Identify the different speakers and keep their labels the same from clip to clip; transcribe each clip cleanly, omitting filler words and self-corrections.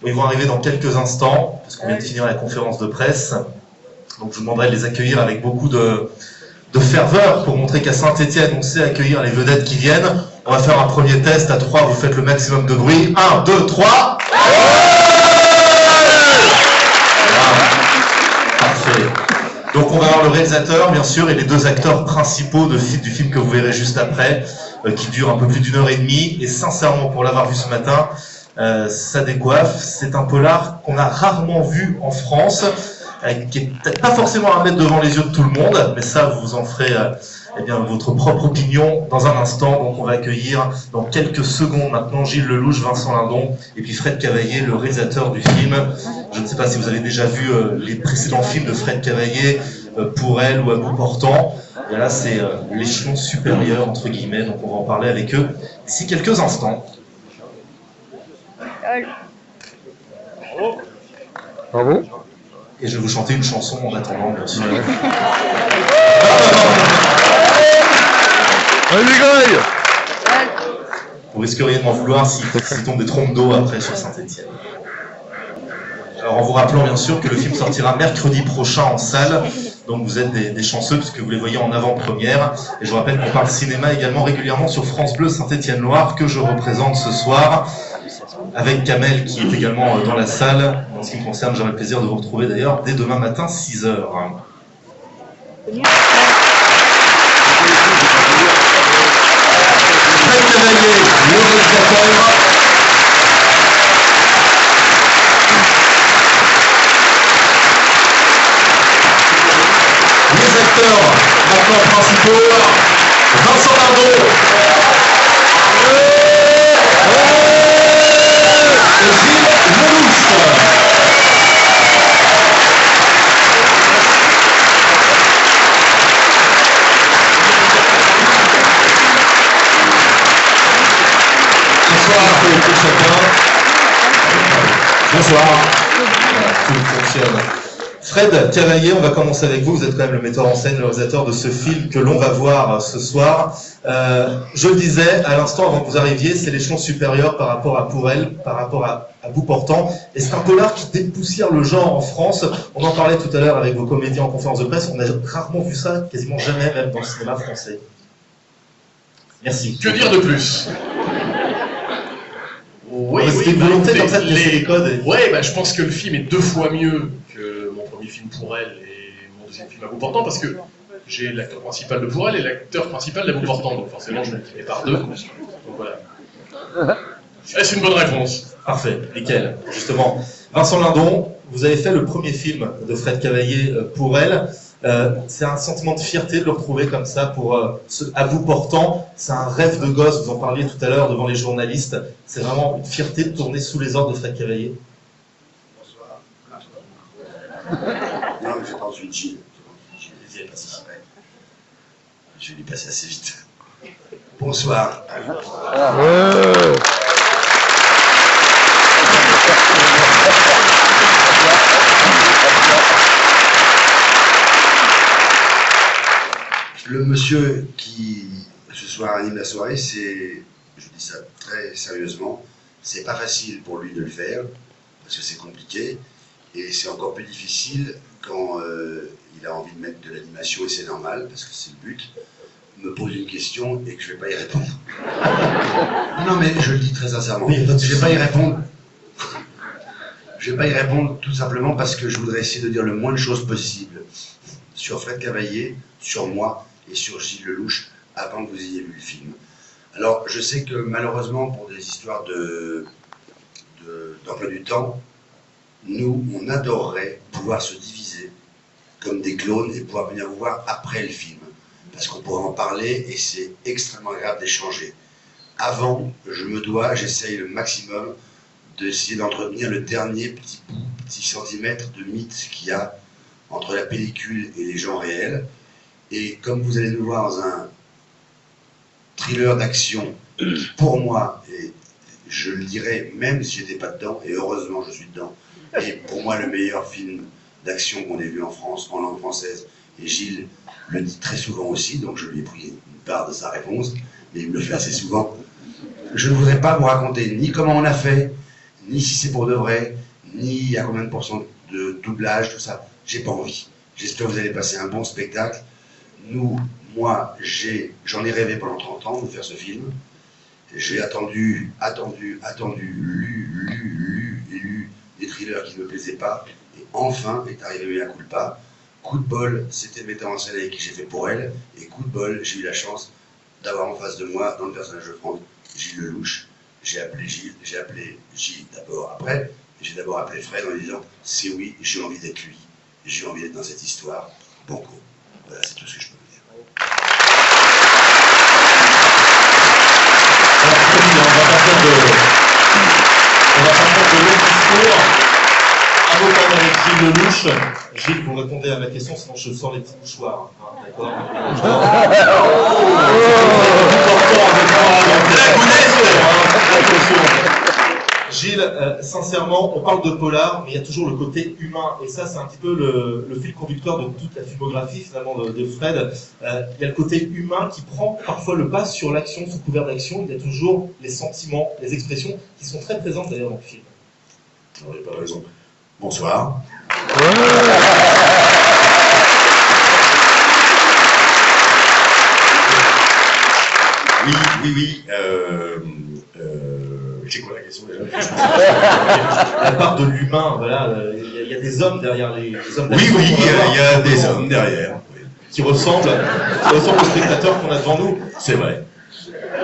Speaker 1: Ils vont arriver dans quelques instants, parce qu'on vient de finir la conférence de presse. Donc je vous demanderai de les accueillir avec beaucoup de ferveur pour montrer qu'à Saint-Étienne, on sait accueillir les vedettes qui viennent. On va faire un premier test. À 3, vous faites le maximum de bruit. 1, 2, 3. Parfait. Donc on va avoir le réalisateur, bien sûr, et les deux acteurs principaux du film que vous verrez juste après, qui dure un peu plus d'1h30. Et sincèrement, pour l'avoir vu ce matin, ça décoiffe. C'est un polar qu'on a rarement vu en France, qui est peut-être pas forcément à mettre devant les yeux de tout le monde, mais ça, vous en ferez eh bien, votre propre opinion dans un instant. Donc on va accueillir dans quelques secondes maintenant Gilles Lelouch, Vincent Lindon et puis Fred Cavaillé, le réalisateur du film. Je ne sais pas si vous avez déjà vu les précédents films de Fred Cavaillé, Pour elle ou À bout portant. Et là, c'est l'échelon supérieur, entre guillemets, donc on va en parler avec eux d'ici quelques instants.
Speaker 2: Bravo.
Speaker 1: Et je vais vous chanter une chanson en attendant, bien sûr.
Speaker 2: Allez, Greg!
Speaker 1: Vous risqueriez de m'en vouloir s'il tombe des trompes d'eau après sur Saint-Étienne. Alors en vous rappelant bien sûr que le film sortira mercredi prochain en salle, donc vous êtes des chanceux puisque vous les voyez en avant-première. Et je vous rappelle qu'on parle cinéma également régulièrement sur France Bleu Saint-Étienne-Loire, que je représente ce soir, avec Kamel qui est également dans la salle. En ce qui me concerne, j'aurai le plaisir de vous retrouver d'ailleurs dès demain matin 6h. Fred Cavaillé, le réalisateur. Les acteurs maintenant principaux, Vincent Lindon et Gilles Lelouch. Bonsoir à tous chacun. Bonsoir. Tout fonctionne. Fred Cavaillé, on va commencer avec vous. Vous êtes quand même le metteur en scène, le réalisateur de ce film que l'on va voir ce soir. Je le disais à l'instant avant que vous arriviez, c'est l'échelon supérieur par rapport à Pour elle, par rapport à bout portant. Et c'est un polar qui dépoussière le genre en France. On en parlait tout à l'heure avec vos comédiens en conférence de presse. On a rarement vu ça, quasiment jamais même dans le cinéma français. Merci.
Speaker 3: Que dire de plus? Oui,
Speaker 1: c'était une volonté comme ça de laisser les codes.
Speaker 3: Oui, bah, je pense que le film est 2 fois mieux que mon premier film Pour elle et mon deuxième film À bout portant, parce que j'ai l'acteur principal de Pour elle et l'acteur principal d'À bout portant, donc forcément je multiplie par 2. Donc voilà. Est-ce une bonne réponse?
Speaker 1: Parfait, nickel. Justement, Vincent Lindon, vous avez fait le premier film de Fred Cavaillé, Pour elle. C'est un sentiment de fierté de le retrouver comme ça pour À bout portant. C'est un rêve de gosse, vous en parliez tout à l'heure devant les journalistes. C'est vraiment une fierté de tourner sous les ordres de Fred Cavaillé.
Speaker 4: Bonsoir. Non, mais j'ai pas entendu Gilles. Je vais lui passer assez vite. Bonsoir. Le monsieur qui, ce soir, anime la soirée, c'est, je dis ça très sérieusement, c'est pas facile pour lui de le faire, parce que c'est compliqué, et c'est encore plus difficile quand il a envie de mettre de l'animation, et c'est normal, parce que c'est le but, me pose une question et que je vais pas y répondre. Non mais je le dis très sincèrement, je vais pas y répondre. Je vais pas y répondre tout simplement parce que je voudrais essayer de dire le moins de choses possible sur Fred Cavaillé, sur moi, et sur Gilles Lelouch avant que vous ayez vu le film. Alors, je sais que malheureusement, pour des histoires d'emploi du temps, nous, on adorerait pouvoir se diviser comme des clones et pouvoir venir vous voir après le film. Parce qu'on pourra en parler et c'est extrêmement agréable d'échanger. Avant, j'essaye le maximum d'essayer d'entretenir le dernier petit centimètre de mythe qu'il y a entre la pellicule et les gens réels. Et comme vous allez nous voir dans un thriller d'action, qui pour moi, et je le dirais même si j'étais pas dedans, et heureusement je suis dedans, et pour moi le meilleur film d'action qu'on ait vu en France, en langue française, et Gilles le dit très souvent aussi, donc je lui ai pris une part de sa réponse, mais il me le fait assez souvent. Je ne voudrais pas vous raconter ni comment on a fait, ni si c'est pour de vrai, ni à combien de pourcents de doublage, tout ça. J'ai pas envie. J'espère que vous allez passer un bon spectacle. Moi, j'en ai rêvé pendant 30 ans de faire ce film. J'ai attendu, lu des thrillers qui ne me plaisaient pas. Et enfin est arrivé Mea Culpa. Coup de bol, c'était le metteur en scène avec qui j'ai fait Pour elle. Et coup de bol, j'ai eu la chance d'avoir en face de moi, dans le personnage de Franck, Gilles Lelouch. J'ai appelé Gilles d'abord après. J'ai d'abord appelé Fred en lui disant « C'est oui, j'ai envie d'être lui. J'ai envie d'être dans cette histoire. Banco. » Voilà, c'est tout ce que je peux vous dire.
Speaker 1: On va pas faire de long discours. Un mot quand même avec Gilles Lelouch. Gilles, vous répondez à ma question, sinon je sors les petits mouchoirs. Hein, d'accord. Gilles, sincèrement, on parle de polar, mais il y a toujours le côté humain. Et ça, c'est un petit peu le fil conducteur de toute la filmographie, finalement, de Fred. Il y a le côté humain qui prend parfois le pas sur l'action, sous couvert d'action. Il y a toujours les sentiments, les expressions qui sont très présentes d'ailleurs dans le film.
Speaker 4: Vous n'avez pas raison. Bonsoir. Oui. C'est quoi la question déjà?
Speaker 1: La part de l'humain, voilà. Il y a des hommes derrière les hommes.
Speaker 4: Oui, il y a des hommes derrière. Oui.
Speaker 1: Qui ressemblent aux spectateurs qu'on a devant nous.
Speaker 4: C'est vrai.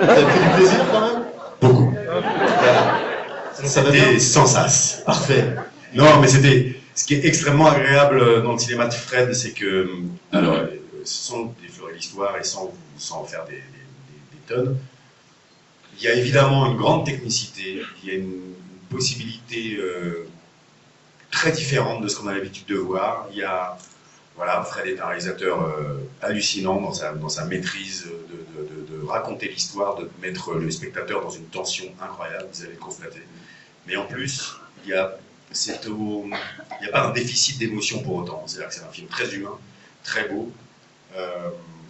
Speaker 1: Vous avez pris du plaisir quand même?
Speaker 4: Beaucoup.
Speaker 1: Sinon, ça va bien.
Speaker 4: C'était sans sas.
Speaker 1: Parfait.
Speaker 4: Non, mais c'était. Ce qui est extrêmement agréable dans le cinéma de Fred, c'est que. Alors, sans déflorer l'histoire et sans faire des tonnes, il y a évidemment une grande technicité, il y a une possibilité très différente de ce qu'on a l'habitude de voir. Voilà, Fred est un réalisateur hallucinant dans sa maîtrise de raconter l'histoire, de mettre le spectateur dans une tension incroyable, vous allez le constater. Mais en plus, il n'y a pas un déficit d'émotion pour autant. C'est-à-dire que c'est un film très humain, très beau,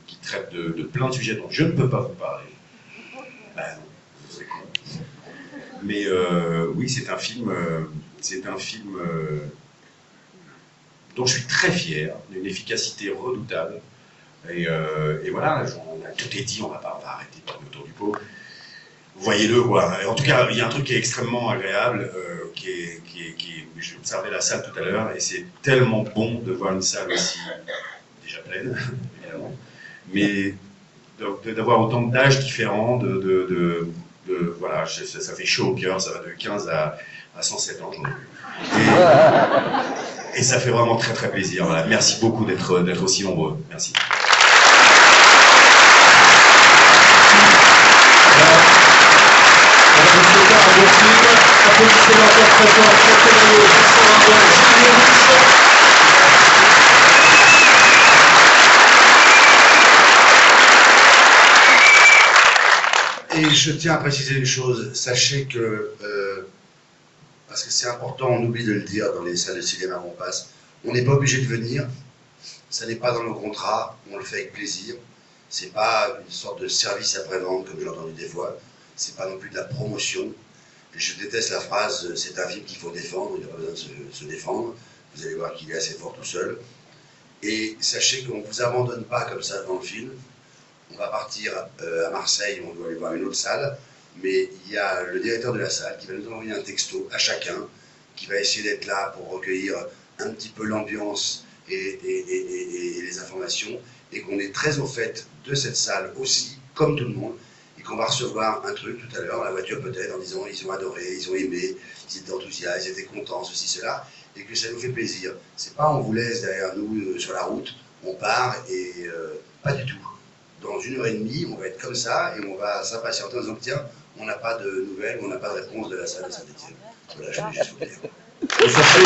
Speaker 4: qui traite de plein de sujets dont je ne peux pas vous parler. Ben non, c'est con. Mais oui, c'est un film dont je suis très fier, d'une efficacité redoutable. Et voilà, tout est dit, on va arrêter de tourner autour du pot. Voyez-le, quoi. En tout cas, il y a un truc qui est extrêmement agréable, j'ai observé la salle tout à l'heure, et c'est tellement bon de voir une salle aussi, déjà pleine, évidemment, mais d'avoir autant d'âges différents, voilà, ça fait chaud au cœur, ça va de 15 à 107 ans, j'en ai vu. Et ça fait vraiment très très plaisir. Voilà. Merci beaucoup d'être aussi nombreux. Merci. Et je tiens à préciser une chose, sachez que, parce que c'est important, on oublie de le dire dans les salles de cinéma où on passe, on n'est pas obligé de venir, ça n'est pas dans nos contrats, on le fait avec plaisir, c'est pas une sorte de service après-vente comme j'ai entendu des fois, c'est pas non plus de la promotion. Je déteste la phrase « c'est un film qu'il faut défendre », il n'y a pas besoin de se défendre, vous allez voir qu'il est assez fort tout seul. Et sachez qu'on ne vous abandonne pas comme ça dans le film. On va partir à Marseille, on doit aller voir une autre salle, mais il y a le directeur de la salle qui va nous envoyer un texto à chacun, qui va essayer d'être là pour recueillir un petit peu l'ambiance et les informations, et qu'on est très au fait de cette salle aussi, comme tout le monde, et qu'on va recevoir un truc tout à l'heure, dans la voiture peut-être, en disant ils ont adoré, ils ont aimé, ils étaient enthousiastes, ils étaient contents, ceci, cela, et que ça nous fait plaisir. C'est pas on vous laisse derrière nous sur la route, on part et pas du tout. Dans 1h30, on va être comme ça et on va s'impatienter en disant tiens, on n'a pas de nouvelles, on n'a pas de réponse de la salle de Saint-Étienne. Voilà, je voulais juste vous dire.
Speaker 1: Et sachez,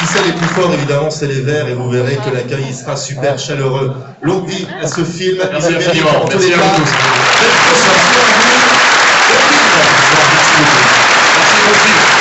Speaker 1: qui sait les plus forts, évidemment, c'est les Verts, et vous verrez que l'accueil il sera super chaleureux. Longue vie à ce film.
Speaker 3: Merci infiniment. Merci à vous tous.
Speaker 1: Merci beaucoup.